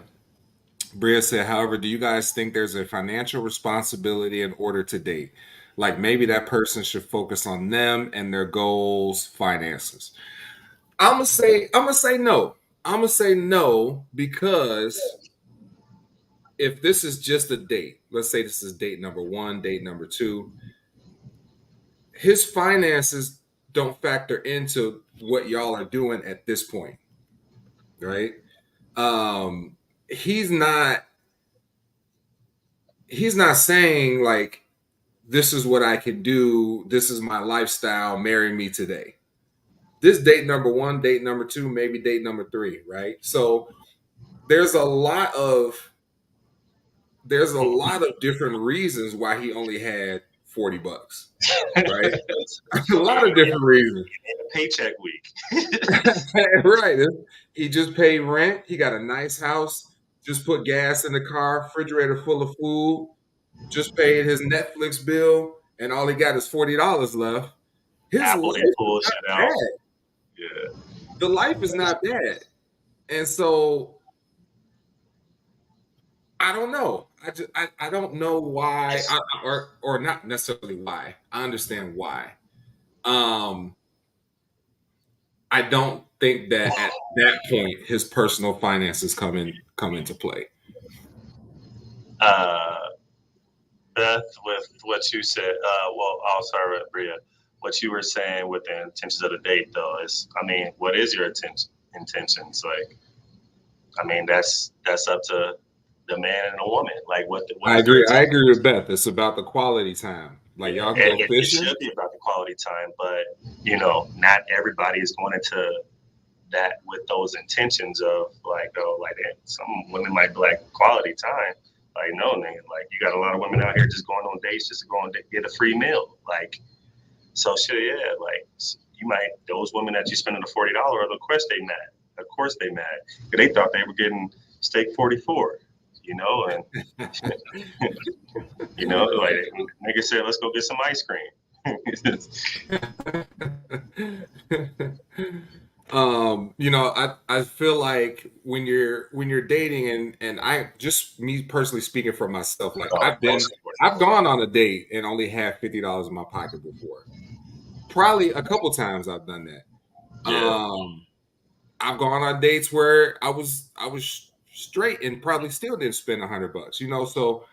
Bria said, however, do you guys think there's a financial responsibility in order to date? Like maybe that person should focus on them and their goals, finances. I'm gonna say no. I'm gonna say no because if this is just a date, let's say this is date number one, date number two, his finances don't factor into what y'all are doing at this point, right? Um, he's not he's not saying like this is what I can do, this is my lifestyle, marry me today. This date number one, date number two, maybe date number three, right? So there's a lot of there's a lot of different reasons why he only had $40, right? A lot of different reasons. Paycheck week. Right. He just paid rent. He got a nice house. Just put gas in the car, refrigerator full of food. Just paid his Netflix bill, and all he got is $40 left. His Apple life didn't is pull not shit out. bad. Yeah. The life is not bad, and so I don't know. I don't know why, or not necessarily why. I understand why. Um, I don't think that at that point his personal finances come into play. Uh, Beth, with what you said, sorry, Bria, what you were saying with the intentions of the date, though, is, I mean, what is your intentions? Like, I mean, that's up to the man and the woman. Like, what I is their agree. I intention? agree with Beth. It's about the quality time. Like Yeah, y'all can go it fishing. should be about the quality time, but not everybody is going into that with those intentions of like, oh, like that. Some women might be like quality time. Like, no, nigga, like you got a lot of women out here just going on dates just to go and get a free meal. Like, so shit, yeah, like you might those women that you spending the $40, of course they mad. Of course they mad. They thought they were getting steak 44, and like nigga said, let's go get some ice cream. I feel like when you're dating and I just me personally speaking for myself, like Oh, most I've important. gone on a date and only had $50 in my pocket before. Probably a couple times I've done that. Yeah. I've gone on dates where I was straight and probably still didn't spend $100. So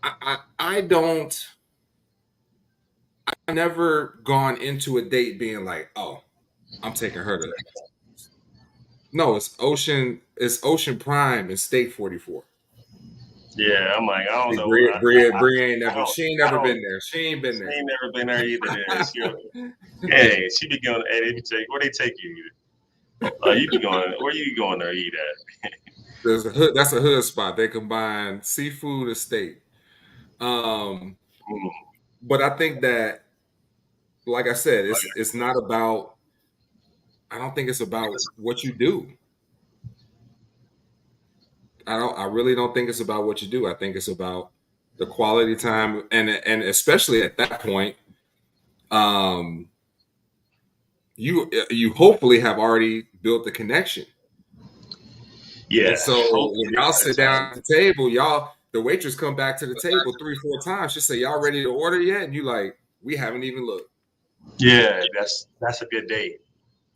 I don't I've never gone into a date being like, oh, I'm taking her to no, it's Ocean Prime and Steak 44. Yeah, I'm like, I don't See, know. Bria ain't I never don't, she ain't I never don't, been there. She ain't been she there. ain't never been there either. There, hey, she be going, hey, they be take, where they take you? You be going, where you going to eat at? That's a hood spot. They combine seafood and steak. Um, Mm. but I think that, like I said, it's not about. I don't think it's about what you do. I really don't think it's about what you do. I think it's about the quality time, and especially at that point, um, you hopefully have already built the connection. And Yeah, so hopefully when by y'all that sit time. down at the table, the waitress come back to the table 3, 4 times. She say, "Y'all ready to order yet?" And you like, "We haven't even looked." Yeah, that's a good date.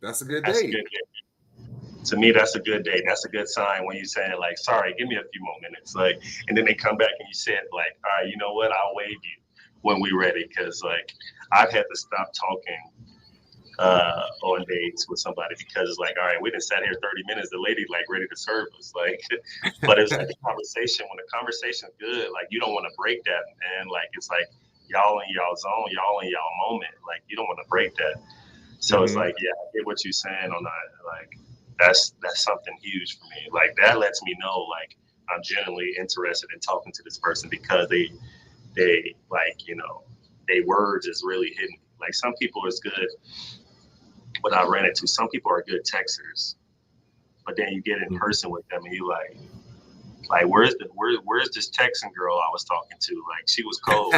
That's a good That's a date. good date. To me, that's a good date. That's a good sign when you saying like, sorry, give me a few more minutes. Like, and then they come back and you said like, all right, you know what? I'll waive you when we ready because like I've had to stop talking on dates with somebody because it's like, all right, we done sat here 30 minutes. The lady like ready to serve us. Like, but it's like the conversation. When the conversation's good, like you don't want to break that, man. Like it's like y'all in y'all zone, y'all in y'all moment. Like you don't want to break that. So it's Hmm. like, yeah, I get what you're saying on that. Like that's something huge for me. Like that lets me know like I'm genuinely interested in talking to this person because they like they words is really hitting. Like some people is good what I ran into. Some people are good texters, but then you get in person with them and you like where's this Texan girl I was talking to? Like she was cold.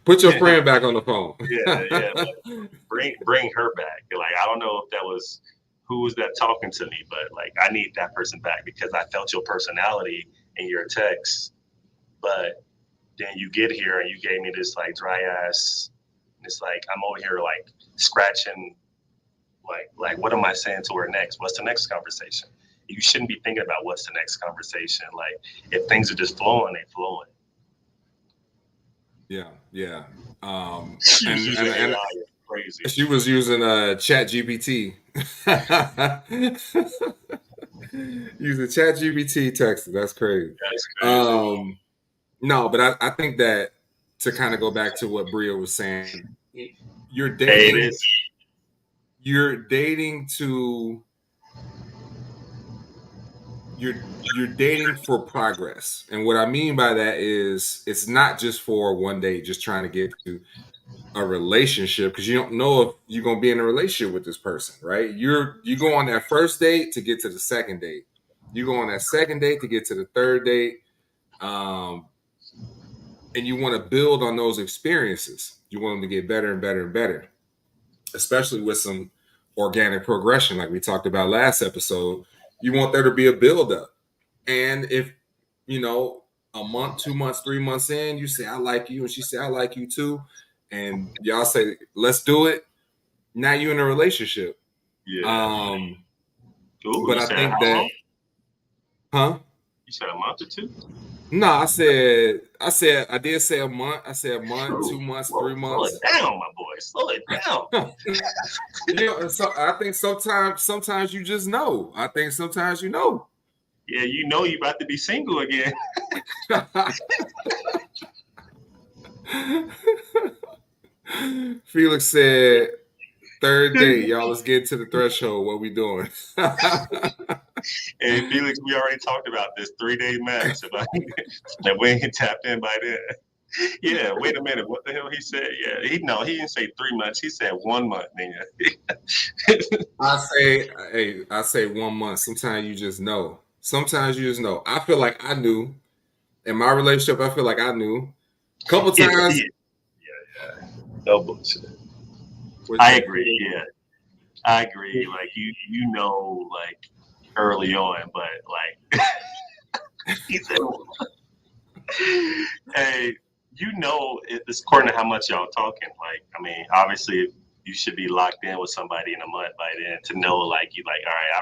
Put your yeah, friend back on the phone. yeah. Like, bring her back. Like I don't know if that was who was that talking to me? But like, I need that person back because I felt your personality in your text. But then you get here and you gave me this like dry ass. It's like I'm over here like scratching, like what am I saying to her next? What's the next conversation? You shouldn't be thinking about what's the next conversation. Like if things are just flowing, they flowing. Yeah, yeah. She was using And AI. It's crazy. she was using Chat GPT. Using Chat GPT texting. That's crazy. That's crazy. Um, no, but I think that to kind of go back to what Bria was saying, you're Hey, it dating is. you're dating to you're dating for progress. And what I mean by that is it's not just for one day just trying to get to a relationship because you don't know if you're going to be in a relationship with this person, right? You go on that first date to get to the second date. You go on that second date to get to the third date. Um, and you want to build on those experiences. You want them to get better and better and better, especially with some organic progression, like we talked about last episode. You want there to be a build up. And if, you know, a month, 2 months, 3 months in, you say, I like you. And she say, I like you too. And y'all say, let's do it. Now you're in a relationship. Yeah. Um, Ooh, but you I said think how that, long? huh? You said a month or two? No, I did say a month. I said a month, Ooh, 2 months, whoa, three slow it months. down, my boy. Slow it down. So I think sometimes you just know. I think sometimes you know. Yeah, you know you about to be single again. Felix said, third date, y'all. Let's get to the threshold. What we doing? Hey, Felix, we already talked about this 3-day max. If I, that we ain't tapped in by then. Yeah, wait a minute. What the hell he said? Yeah, he didn't say 3 months. He said 1 month, nigga. I say 1 month. Sometimes you just know. Sometimes you just know. I feel like I knew in my relationship. I feel like I knew. Couple Yeah, times. yeah. No bullshit. What'd I you say? agree. Yeah, I agree. Like you know, like early on, but like he said, hey, you know, it's according to how much y'all talking. Like, I mean, obviously, you should be locked in with somebody in a month by then to know, like, you like, all right,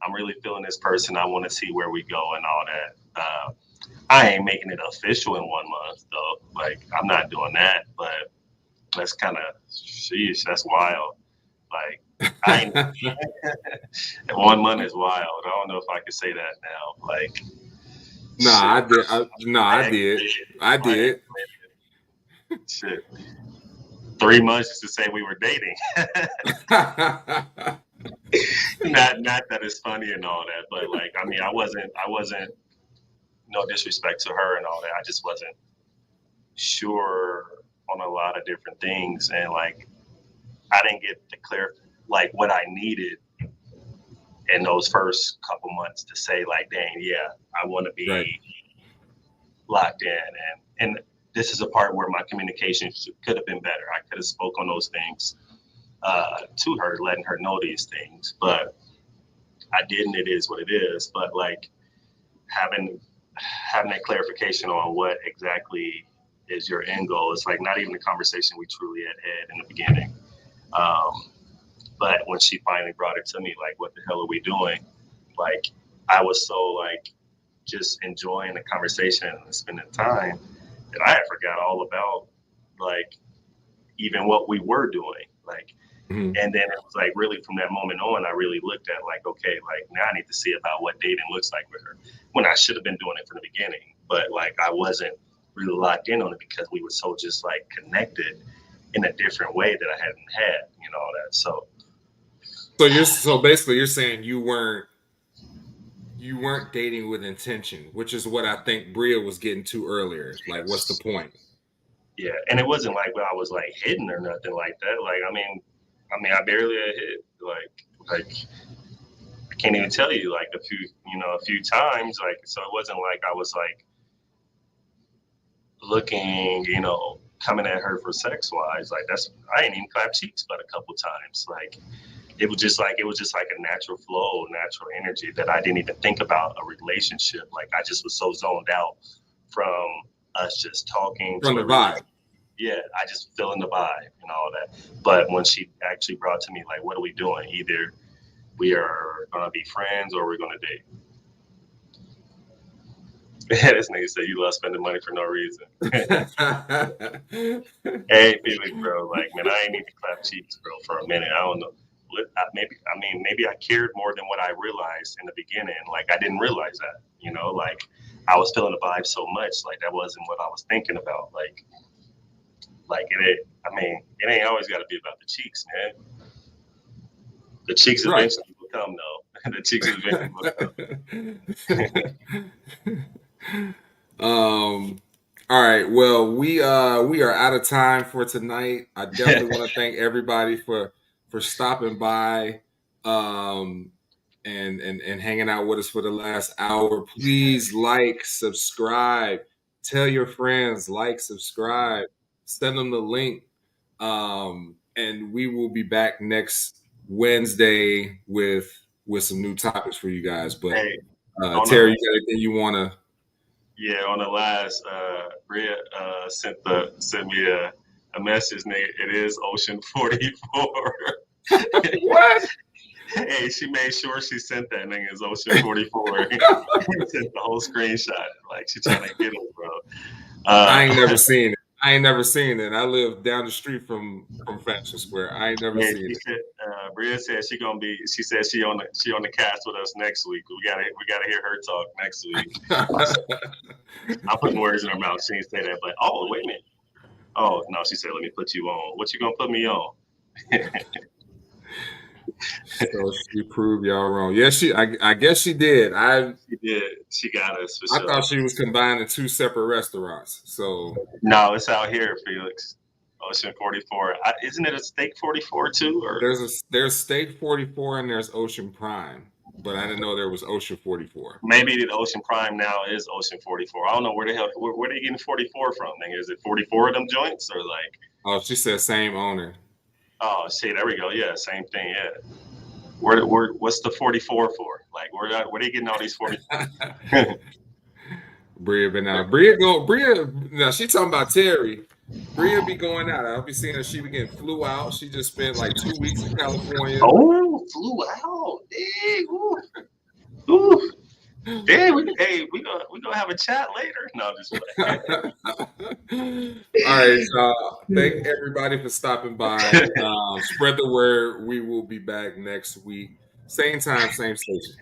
I'm really feeling this person. I want to see where we go and all that. I ain't making it official in 1 month though. Like, I'm not doing that. But that's kind of, sheesh, that's wild. Like, I ain't. 1 month is wild. I don't know if I could say that now. Like, shit. Nah, I did. I My ex did. did. I My ex did. did. Shit. 3 months just to say we were dating. Not that it's funny and all that, but like I mean I wasn't no disrespect to her and all that. I just wasn't sure on a lot of different things and like I didn't get the clear like what I needed in those first couple months to say like, dang, yeah, I want to Right. be locked in and this is a part where my communication could have been better. I could have spoke on those things to her, letting her know these things, but I didn't. It is what it is. But like having that clarification on what exactly is your end goal. It's like not even the conversation we truly had in the beginning. Um, but when she finally brought it to me, like, what the hell are we doing? Like, I was so like just enjoying the conversation and spending time that I had forgot all about like even what we were doing. Like, Mhm. and then it was like really from that moment on, I really looked at like, okay, like now I need to see about what dating looks like with her. When I should have been doing it from the beginning, but like I wasn't really locked in on it because we were so just like connected in a different way that I hadn't had, all that. So So basically you're saying you weren't dating with intention, which is what I think Bria was getting to earlier. Like, what's the point? yeah, and it wasn't like when I was like hitting or nothing like that. Like I barely had hit. Like I can't even tell you like a few times. Like so it wasn't like I was like looking, coming at her for sex wise. Like I ain't even clapped cheeks but a couple times. Like it was just like a natural flow, natural energy that I didn't even think about a relationship. Like I just was so zoned out from us just talking From to the everything. vibe. Yeah, I just feeling the vibe and all that. But when she actually brought to me like, what are we doing? Either we are gonna be friends or we're gonna date. This nigga said you love spending money for no reason. Hey, Felix, bro. Like, man, I ain't need to clap cheeks, bro, for a minute. I don't know. Maybe I cared more than what I realized in the beginning. Like, I didn't realize that, you know, like I was feeling the vibe so much. Like, that wasn't what I was thinking about. Like it ain't, it ain't always got to be about the cheeks, man. The cheeks Right. eventually will come, though. The cheeks eventually will come. All right. Well, we are out of time for tonight. I definitely want to thank everybody for stopping by and hanging out with us for the last hour. Please like, subscribe, tell your friends, like, subscribe, send them the link. And we will be back next Wednesday with some new topics for you guys. But Hey, Terry, you got anything you want to? Yeah, on the last, Bria sent me a message. Nigga, it is Ocean 44. What? Hey, she made sure she sent that nigga as Ocean 44. Sent the whole screenshot. Like she trying to get him, bro. I ain't never seen it. I live down the street from Fashion Square. I ain't never Yeah, seen she it. said, Bria said she gonna be. She said she on the cast with us next week. We gotta hear her talk next week. I'm putting words in her mouth. She didn't say that, but oh wait a minute. Oh no, she said let me put you on. What you gonna put me on? So she proved y'all wrong. Yeah, I guess she did. She did. She got us for I sure. thought she was combining two separate restaurants. So No, it's out here, Felix. Ocean 44. Isn't it a steak 44 too? Or there's Steak 44 and there's Ocean Prime, but I didn't know there was Ocean 44. maybe the Ocean Prime now is Ocean 44. I don't know where the hell where they getting 44 from. Nigga. Is it 44 of them joints or like? Oh, she said same owner. Oh shit, there we go. Yeah, same thing. Yeah. What's the 44 for? Like where they getting all these 40? Bria been out. Now she talking about Terry. Bria be going out. I'll be seeing her. She be getting flew out. She just spent like 2 weeks in California. Oh, flew out. Dang, ooh. Ooh. Dang, we gonna have a chat later. No, I'm just All right, thank everybody for stopping by. Spread the word. We will be back next week. Same time, same station.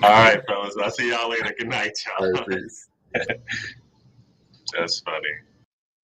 All right, fellas. I'll see y'all later. Good night, y'all. All right, peace. That's funny.